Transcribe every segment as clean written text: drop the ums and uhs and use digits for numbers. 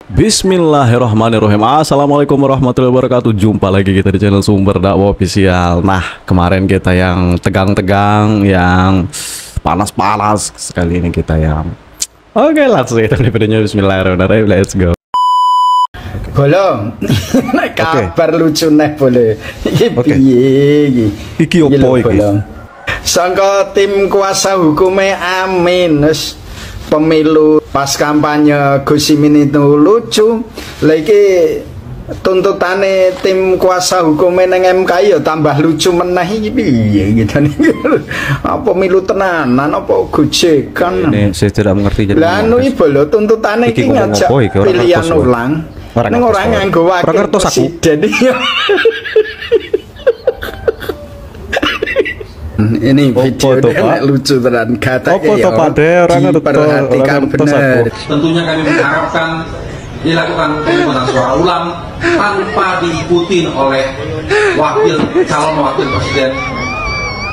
Bismillahirrahmanirrahim. Assalamualaikum warahmatullahi wabarakatuh. Jumpa lagi kita di channel Sumber Dakwah Official. Nah, kemarin kita yang tegang-tegang, yang panas-panas, sekali ini kita yang oke, langsung kita di videonya. Bismillahirrahmanirrahim. Let's go. Bolong. Nek kabar lucu nih boleh. Iki piye iki opo iki? Sangka tim kuasa hukumnya Amin wis pemilu pas kampanye Gus Imin itu lucu. Lagi tuntutane tim kuasa hukumnya nang MK ya tambah lucu meneh iki piye gitu nih. Apa pemilu tenanan apa gojekan? Ini saya tidak mengerti jadi. Lah anu iki lho tuntutane iki ngajak pilihan ulang. Neng orang nganggo wakil presiden. Ini video lucu tenan katanya ya. Diperhatikan benar. Tentunya kami mengharapkan dilakukan pemungutan suara ulang tanpa diikuti oleh calon wakil presiden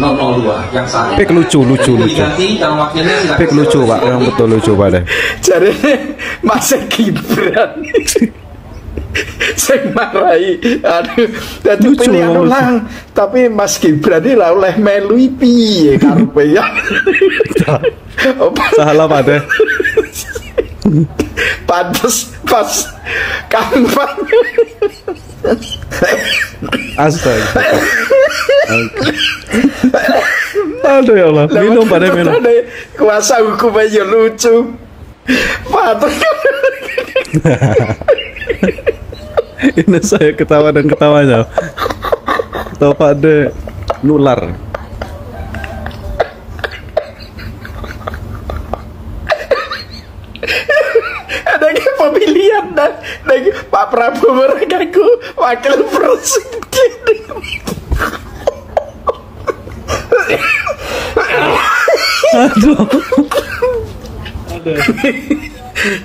002 yang saat ini. Lucu. Diganti calon wakilnya silakan. Pik lucu Pak, yang betul lucu Pak deh. Jadi Mas Gibran saya marahi, aduh, jadi pilihan ulang, tapi Mas Gibran ini lah oleh melu piye karepe ya. Salah Pak deh. Pantes pas kampanye. Astaga. Aduh ya Allah, minum Pak deh, minum. Kuasa hukum aja lucu. Patut. Ini saya ketawa dan ketawanya. Ketawa Pak De nular. Ada pemilihan dan Pak Prabowo merekaku wakil presiden. Aduh.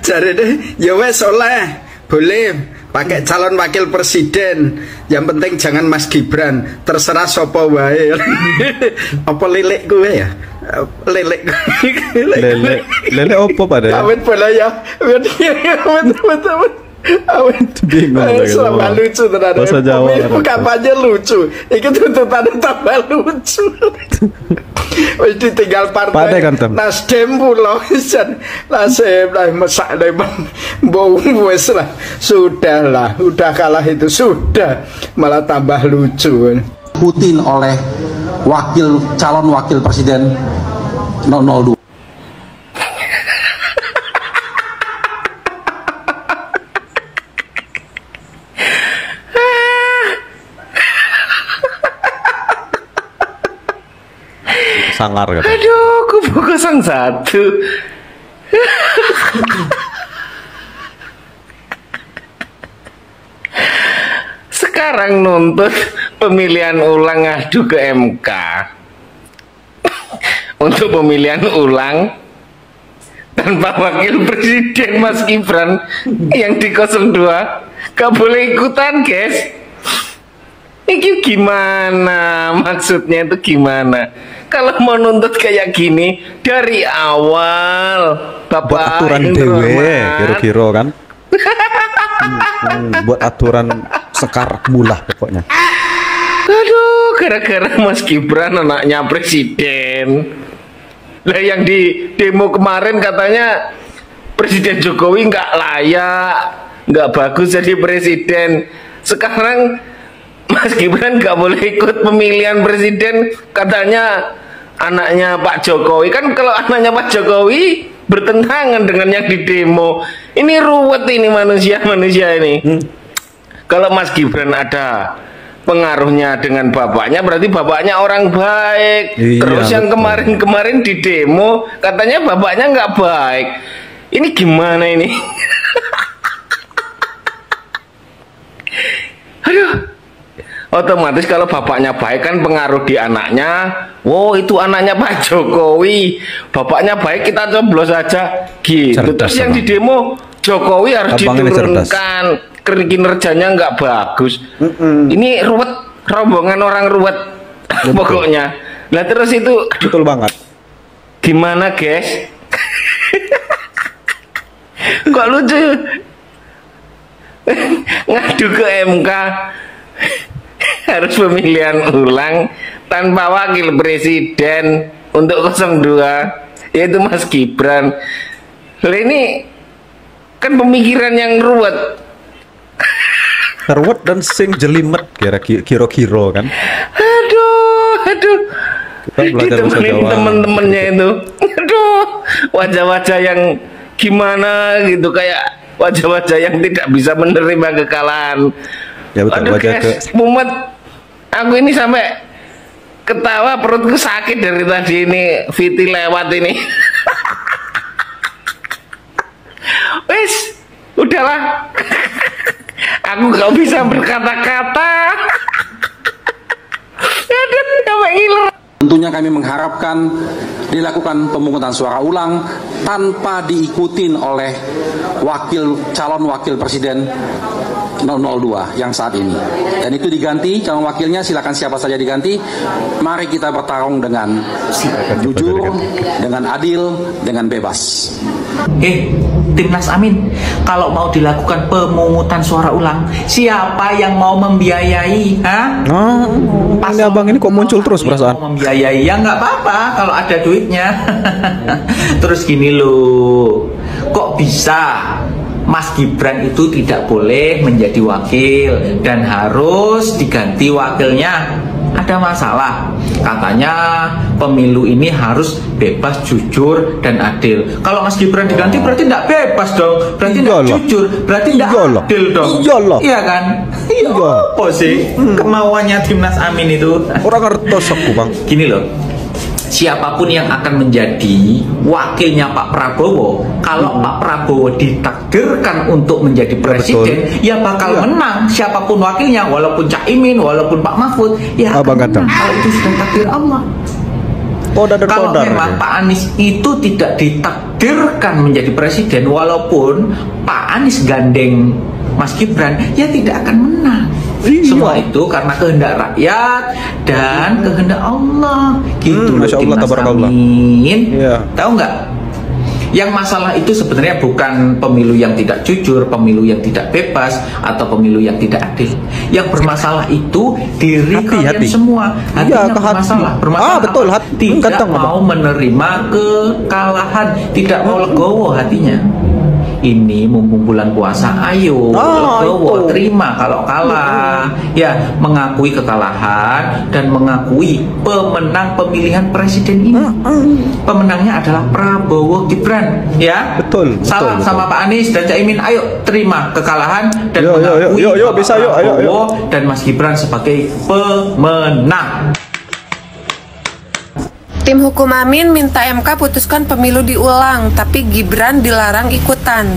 Jadi deh, ya wes oleh boleh pakai calon wakil presiden, yang penting jangan Mas Gibran, terserah sopo wae. Apa lilik gue ya? Lilik opo pada? Awet bola ya. Awet bingung sama lucu tenan. Bahasa Jawa. Kampanye lucu. Iki tuntutannya tambah lucu. Wis ditinggal partai Nasdem pula isan nasib lah mesak lah bau wis lah sudahlah, udah kalah itu sudah malah tambah lucu. Putin oleh calon wakil presiden 002. Sangar gitu. Aduh, kubu 01. Sekarang nuntut pemilihan ulang ngadu ke MK. Untuk pemilihan ulang tanpa wakil presiden Mas Gibran yang di 02 gak boleh ikutan, guys. Ini gimana maksudnya, itu gimana? Kalau mau nuntut kayak gini dari awal Bapak aturan dewe kira-kira kan. Buat aturan sekar bulah pokoknya. Aduh, gara-gara Mas Gibran anaknya presiden. Lah yang di demo kemarin katanya Presiden Jokowi nggak layak, nggak bagus jadi presiden. Sekarang Mas Gibran nggak boleh ikut pemilihan presiden, katanya anaknya Pak Jokowi. Kan kalau anaknya Pak Jokowi bertentangan dengan yang di demo. Ini ruwet ini manusia ini. Kalau Mas Gibran ada pengaruhnya dengan bapaknya, berarti bapaknya orang baik. Iya, terus yang kemarin-kemarin di demo katanya bapaknya nggak baik. Ini gimana ini? Aduh. Otomatis kalau bapaknya baik kan pengaruh di anaknya. Wow, itu anaknya Pak Jokowi, bapaknya baik, kita coblos saja gitu. Terus yang di demo Jokowi harus diturunkan, kinerjanya nggak bagus. Ini ruwet, rombongan orang ruwet. Pokoknya. Lah terus itu betul banget. Gimana guys? Kok lucu? ngadu ke MK harus pemilihan ulang tanpa wakil presiden untuk 02, yaitu Mas Gibran. Lah ini kan pemikiran yang ruwet. Ruwet dan sing jelimet kira-kira kan. Aduh. Ditemenin temen-temennya itu. Aduh, wajah-wajah yang gimana gitu, kayak wajah-wajah yang tidak bisa menerima kekalahan. Ya betul, aduh, wajah guys, mumet. Aku ini sampai ketawa, perutku sakit dari tadi ini. Viti lewat ini. Wes, udahlah. Aku gak bisa berkata-kata. Aduh, sampai ngiler. Tentunya kami mengharapkan dilakukan pemungutan suara ulang tanpa diikutin oleh calon wakil presiden 002 yang saat ini. Dan itu diganti, calon wakilnya silakan siapa saja diganti. Mari kita bertarung dengan jujur, dengan adil, dengan bebas. Timnas Amin, kalau mau dilakukan pemungutan suara ulang, siapa yang mau membiayai? Ini abang ini kok muncul terus perasaan? Mau membiayai, ya nggak apa-apa kalau ada duitnya. Terus gini loh, kok bisa Mas Gibran itu tidak boleh menjadi wakil dan harus diganti wakilnya? Ada masalah. Katanya pemilu ini harus bebas, jujur, dan adil. Kalau Mas Gibran diganti berarti tidak bebas dong. Berarti tidak jujur, berarti tidak adil dong. Iya kan? Iya apa sih kemauannya Timnas Amin itu? Orang ngertos aku bang. Gini loh, siapapun yang akan menjadi wakilnya Pak Prabowo, kalau Pak Prabowo ditakdirkan untuk menjadi presiden, ya bakal menang. Siapapun wakilnya, walaupun Cak Imin, walaupun Pak Mahfud, ya akan menang. Kalau itu sudah takdir Allah. Kalau memang Pak Anies itu tidak ditakdirkan menjadi presiden, walaupun Pak Anies gandeng Mas Gibran, ya tidak akan menang. Semua itu karena kehendak rakyat dan kehendak Allah. Gitu. Masya Allah, tabarakallah. Amin. Tahu nggak? Yang masalah itu sebenarnya bukan pemilu yang tidak jujur, pemilu yang tidak bebas, atau pemilu yang tidak adil. Yang bermasalah itu diri kalian semua. Hatinya bermasalah. Betul. Tidak mau menerima kekalahan, tidak mau legowo hatinya. Ini mumpung bulan puasa, ayo legowo, terima kalau kalah, ya mengakui kekalahan dan mengakui pemenang pemilihan presiden ini. Pemenangnya adalah Prabowo Gibran, ya. Betul. Salam sama Pak Anies dan Cak Imin, ayo terima kekalahan dan mengakui Prabowo dan Mas Gibran sebagai pemenang. Tim hukum Amin minta MK putuskan pemilu diulang, tapi Gibran dilarang ikutan.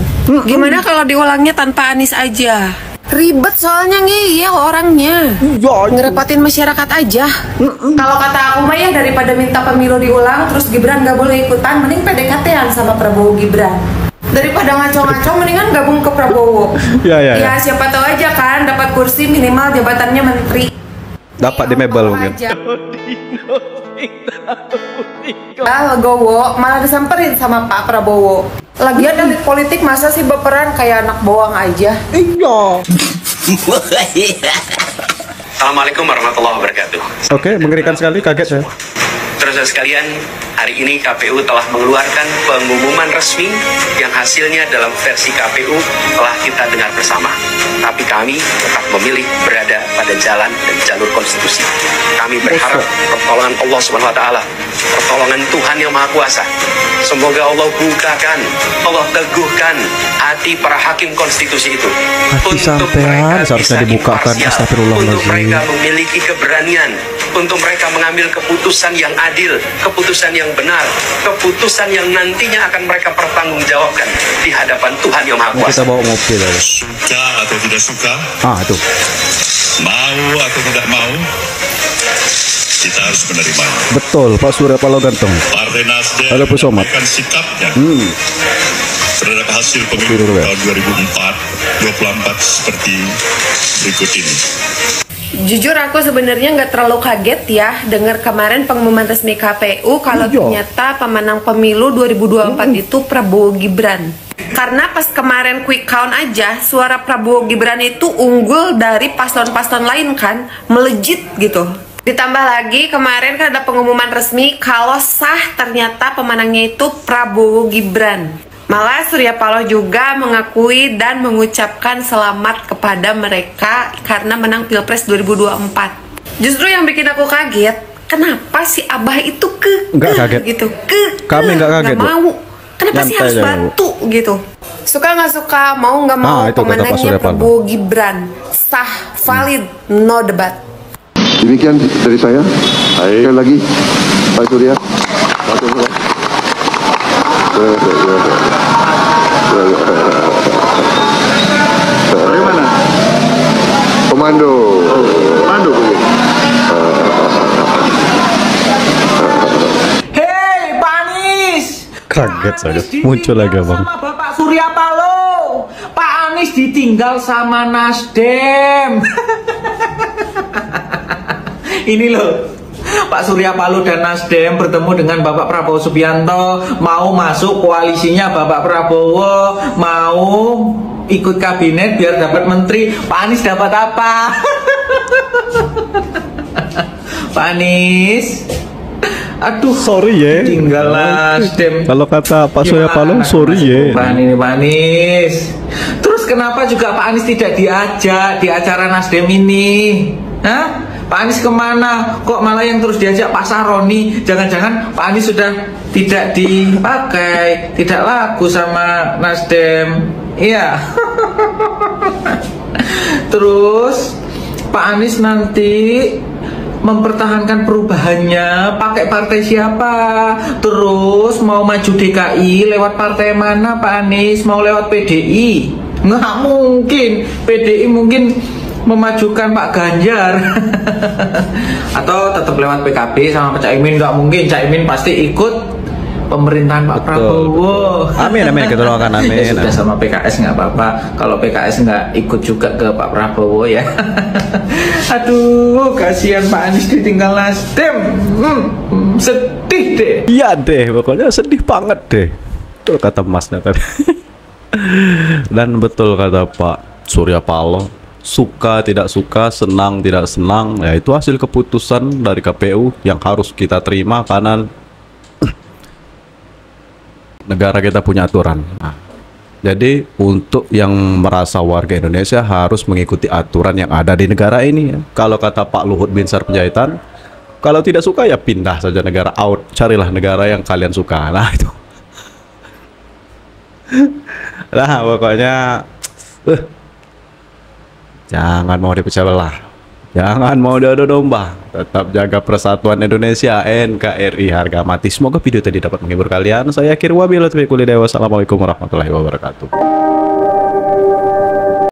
Gimana kalau diulangnya tanpa Anies aja? Ribet soalnya ngeyel orangnya. Ngerepotin masyarakat aja. Kalau kata aku mah ya, daripada minta pemilu diulang terus Gibran gak boleh ikutan, mending PDKT-an sama Prabowo Gibran. Daripada ngaco-ngaco, mendingan gabung ke Prabowo. Ya siapa tahu aja kan dapat kursi, minimal jabatannya menteri. Dapat di mebel mungkin. Legowo malah disamperin sama Pak Prabowo. Lagian elit politik masa sih berperan kayak anak bawang aja. Assalamualaikum warahmatullahi wabarakatuh. Oke, mengerikan sekali, kaget saya. Saudara sekalian, hari ini KPU telah mengeluarkan pengumuman resmi yang hasilnya dalam versi KPU telah kita dengar bersama. Tapi kami tetap memilih berada pada jalan dan jalur konstitusi. Kami berharap pertolongan Allah SWT, pertolongan Tuhan yang Maha Kuasa. Semoga Allah bukakan, Allah teguhkan hati para hakim konstitusi itu. Untuk mereka seharusnya dibukakan. Untuk mereka memiliki keberanian, untuk mereka mengambil keputusan yang adil, keputusan yang benar, keputusan yang nantinya akan mereka pertanggungjawabkan di hadapan Tuhan yang Maha Kuasa. Kita bawa mobil aja. Suka atau tidak suka, tuh. mau atau tidak mau, kita harus menerima. Betul, Pak Surya Paloh Ganteng. Partai Nasdem menyampaikan sikapnya terhadap hasil pemilu tahun 2024 seperti berikut ini. Jujur aku sebenarnya nggak terlalu kaget ya dengar kemarin pengumuman resmi KPU kalau ternyata pemenang pemilu 2024 itu Prabowo Gibran. Karena pas kemarin quick count aja, suara Prabowo Gibran itu unggul dari paslon-paslon lain kan, melejit gitu. Ditambah lagi kemarin kan ada pengumuman resmi kalau sah ternyata pemenangnya itu Prabowo Gibran. Malah Surya Paloh juga mengakui dan mengucapkan selamat kepada mereka karena menang Pilpres 2024. Justru yang bikin aku kaget, kenapa si Abah itu Nggak kaget gitu, kami nggak kaget, nggak mau. Kenapa sih harus batu gitu? Suka nggak suka, mau nggak mau, pemenangnya Prabowo Gibran sah, valid, no debat. Demikian dari saya. Sekali lagi Pak Surya. Bagaimana? Komando. Komando. Hei Pak Anies, kaget saya muncul lagi bang. Sama Bapak Surya Paloh, Pak Anies ditinggal sama Nasdem. Ini loh, Pak Surya Paloh dan Nasdem bertemu dengan Bapak Prabowo Subianto, mau masuk koalisinya Bapak Prabowo, mau ikut kabinet biar dapat menteri. Pak Anies dapat apa? Pak Anies, aduh, sorry ya, tinggal Nasdem. kalau kata Pak Surya Paloh, sorry ya. Pak Anies. Terus kenapa juga Pak Anies tidak diajak di acara Nasdem ini? Hah? Pak Anies kemana? Kok malah yang terus diajak Pak Saroni? Jangan-jangan Pak Anies sudah tidak dipakai, tidak laku sama Nasdem. Iya. Terus Pak Anies nanti mempertahankan perubahannya pakai partai siapa? Terus mau maju DKI lewat partai mana Pak Anies? Mau lewat PDI? Nggak mungkin. PDI mungkin memajukan Pak Ganjar. Atau tetap lewat PKB sama Cak Imin? Nggak mungkin. Cak Imin pasti ikut pemerintahan Pak Prabowo. Amin, amin, kita doakan, amin. Ya sudah, sama PKS nggak apa-apa. Kalau PKS nggak ikut juga ke Pak Prabowo ya. Aduh, kasihan Pak Anies ditinggal Nasdem. Sedih deh. Iya deh, pokoknya sedih banget deh. Betul kata Mas tadi. Dan betul kata Pak Surya Paloh, suka tidak suka, senang tidak senang, ya itu hasil keputusan dari KPU yang harus kita terima karena negara kita punya aturan. Nah, jadi untuk yang merasa warga Indonesia harus mengikuti aturan yang ada di negara ini ya. Kalau kata Pak Luhut Binsar Panjaitan, kalau tidak suka ya pindah saja negara, out, carilah negara yang kalian suka. Nah itu. Nah pokoknya jangan mau dipecah belah, jangan mau diadu domba, tetap jaga persatuan Indonesia. NKRI harga mati. Semoga video tadi dapat menghibur kalian. Saya akhir wabillahi taufiq walhidayah. Wassalamualaikum warahmatullahi wabarakatuh.